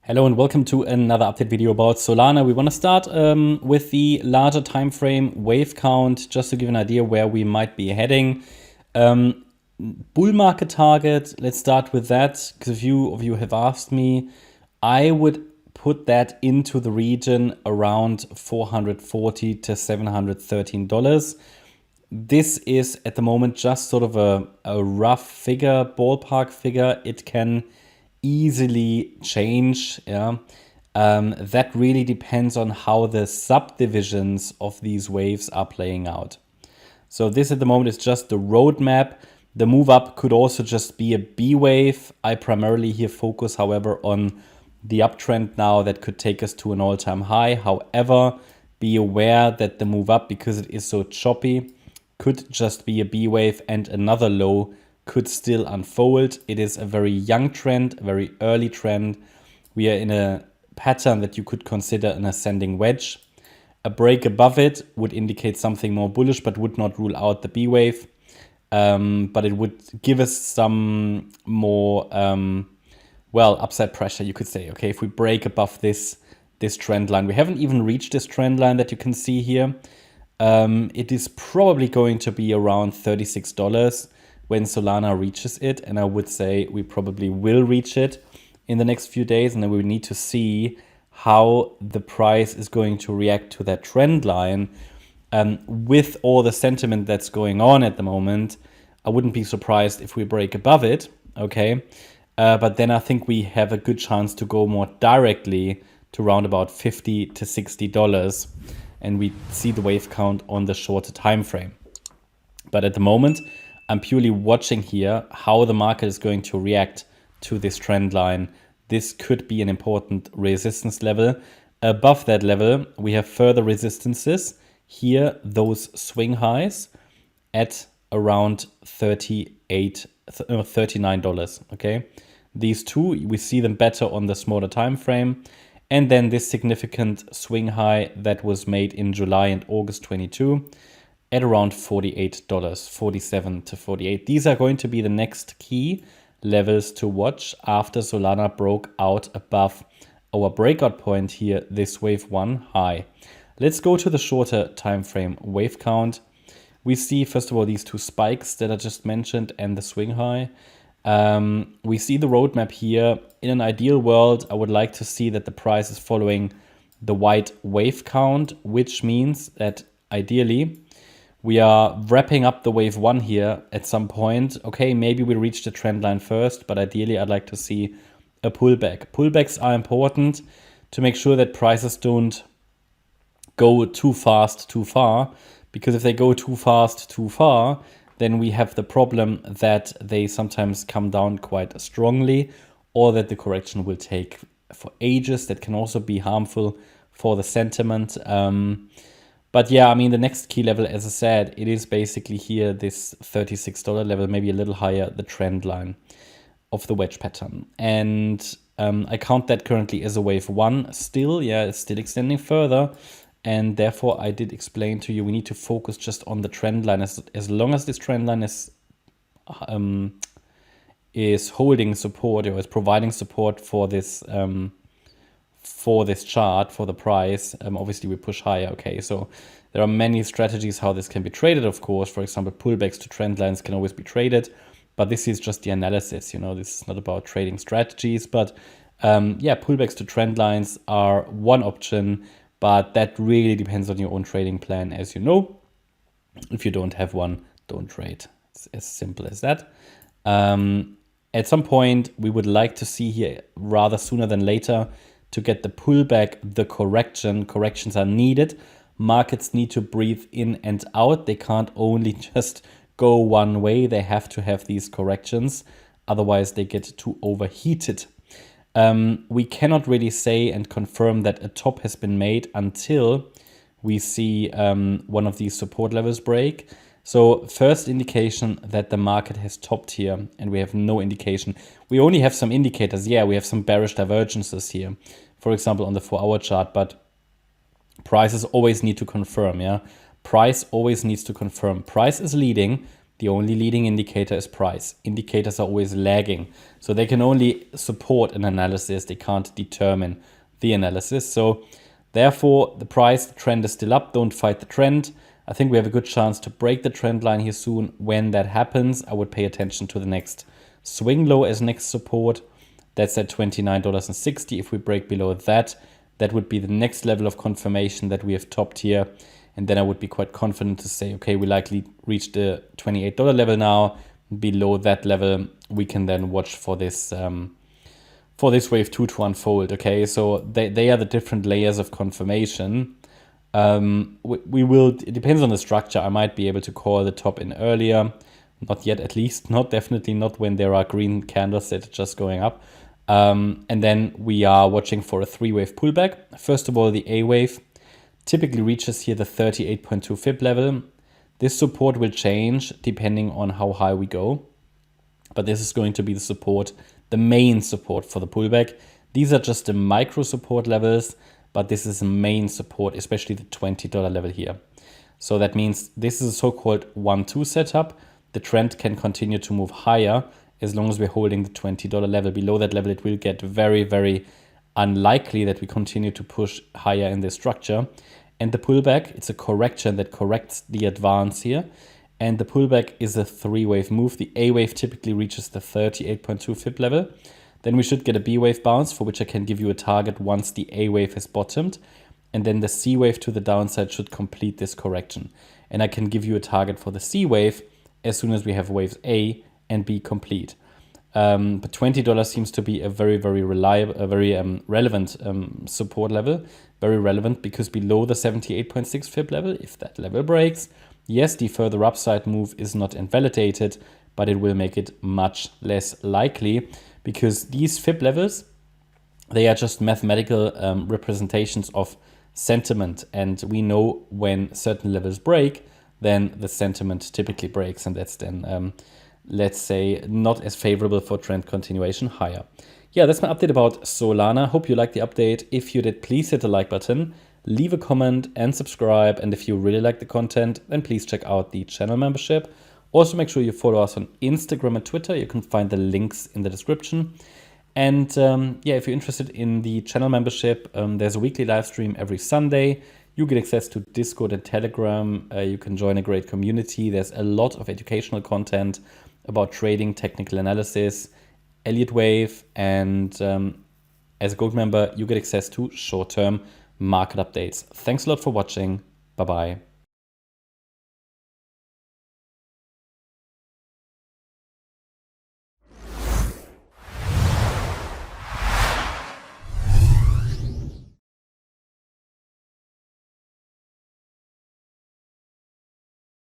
Hello and welcome to another update video about Solana. We want to start with the larger time frame wave count, just to give an idea where we might be heading. Bull market target, let's start with that, because a few of you have asked me. I would put that into the region around $440 to $713. This is at the moment just sort of a rough figure, ballpark figure. It can easily change. That really depends on how the subdivisions of these waves are playing out. So this at the moment is just the roadmap. The move up could also just be a B wave. I primarily here focus, however, on the uptrend now that could take us to an all-time high. However, be aware that the move up, because it is so choppy, could just be a B wave and another low could still unfold. It is a very young trend, a very early trend. We are in a pattern that you could consider an ascending wedge. A break above it would indicate something more bullish, but would not rule out the B wave. But it would give us some more, upside pressure, you could say. Okay, if we break above this trend line. We haven't even reached this trend line that you can see here. It is probably going to be around $36 when Solana reaches it, and I would say we probably will reach it in the next few days, and then we need to see how the price is going to react to that trend line. With all the sentiment that's going on at the moment, I wouldn't be surprised if we break above it, okay? But then I think we have a good chance to go more directly to around about $50 to $60, and we see the wave count on the shorter time frame. But at the moment, I'm purely watching here how the market is going to react to this trend line. This could be an important resistance level. Above that level, we have further resistances. Here, those swing highs at around $39, okay? These two, we see them better on the smaller time frame. And then this significant swing high that was made in July and August 22 at around $48, 47 to 48. These are going to be the next key levels to watch after Solana broke out above our breakout point here, this wave one high. Let's go to the shorter time frame wave count. We see, first of all, these two spikes that I just mentioned and the swing high. We see the roadmap here. In an ideal world, I would like to see that the price is following the white wave count, which means that ideally we are wrapping up the wave one here at some point. Okay, maybe we reach the trend line first, but ideally I'd like to see a pullback. Pullbacks are important to make sure that prices don't go too fast, too far, because if they go too fast, too far, then we have the problem that they sometimes come down quite strongly, or that the correction will take for ages. That can also be harmful for the sentiment. But yeah, I mean, the next key level, as I said, it is basically here, this $36 level, maybe a little higher, the trend line of the wedge pattern. And I count that currently as a wave one still. Yeah, it's still extending further. And therefore, I did explain to you, we need to focus just on the trend line. As long as this trend line is holding support, or is providing support for this chart, for the price, obviously we push higher. Okay, so there are many strategies how this can be traded, of course. For example, pullbacks to trend lines can always be traded, but this is just the analysis. You know, this is not about trading strategies, but yeah, pullbacks to trend lines are one option, but that really depends on your own trading plan, as you know. If you don't have one, don't trade. It's as simple as that. At some point, we would like to see here, rather sooner than later, to get the pullback, the correction. Corrections are needed. Markets need to breathe in and out. They can't only just go one way. They have to have these corrections. Otherwise, they get too overheated. We cannot really say and confirm that a top has been made until we see one of these support levels break. So first indication that the market has topped here, and we have no indication. We only have some indicators. Yeah, we have some bearish divergences here, for example, on the 4-hour chart, but prices always need to confirm. Yeah, price always needs to confirm. Price is leading, The only leading indicator is price. Indicators are always lagging. So they can only support an analysis. They can't determine the analysis. So therefore, the price, the trend is still up. Don't fight the trend. I think we have a good chance to break the trend line here soon. When that happens, I would pay attention to the next swing low as next support. That's at $29.60. If we break below that, that would be the next level of confirmation that we have topped here. And then I would be quite confident to say, okay, we likely reached the $28 level now. Below that level, we can then watch for this wave 2 to unfold. Okay, so they are the different layers of confirmation. We will, it depends on the structure. I might be able to call the top in earlier. Not yet, at least. Definitely not when there are green candles that are just going up. And then we are watching for a 3-wave pullback. First of all, the A wave typically reaches here the 38.2 Fib level. This support will change depending on how high we go. But this is going to be the support, the main support for the pullback. These are just the micro support levels, but this is the main support, especially the $20 level here. So that means this is a so-called 1-2 setup. The trend can continue to move higher as long as we're holding the $20 level. Below that level, it will get very, very unlikely that we continue to push higher in this structure. And the pullback, it's a correction that corrects the advance here. And the pullback is a 3-wave move. The A wave typically reaches the 38.2 Fib level. Then we should get a B wave bounce, for which I can give you a target once the A wave has bottomed. And then the C wave to the downside should complete this correction. And I can give you a target for the C wave as soon as we have waves A and B complete. But $20 seems to be a very, very reliable, a very relevant support level. Very relevant because below the 78.6 Fib level, if that level breaks, yes, the further upside move is not invalidated, but it will make it much less likely because these Fib levels, they are just mathematical representations of sentiment. And we know when certain levels break, then the sentiment typically breaks. And that's then, let's say, not as favorable for trend continuation higher. Yeah, that's my update about Solana. Hope you liked the update. If you did, please hit the like button, leave a comment and subscribe. And if you really like the content, then please check out the channel membership. Also, make sure you follow us on Instagram and Twitter. You can find the links in the description. And yeah, if you're interested in the channel membership, there's a weekly live stream every Sunday. You get access to Discord and Telegram. You can join a great community. There's a lot of educational content about trading, technical analysis, Elliott wave, and as a gold member, you get access to short-term market updates. Thanks a lot for watching. Bye-bye.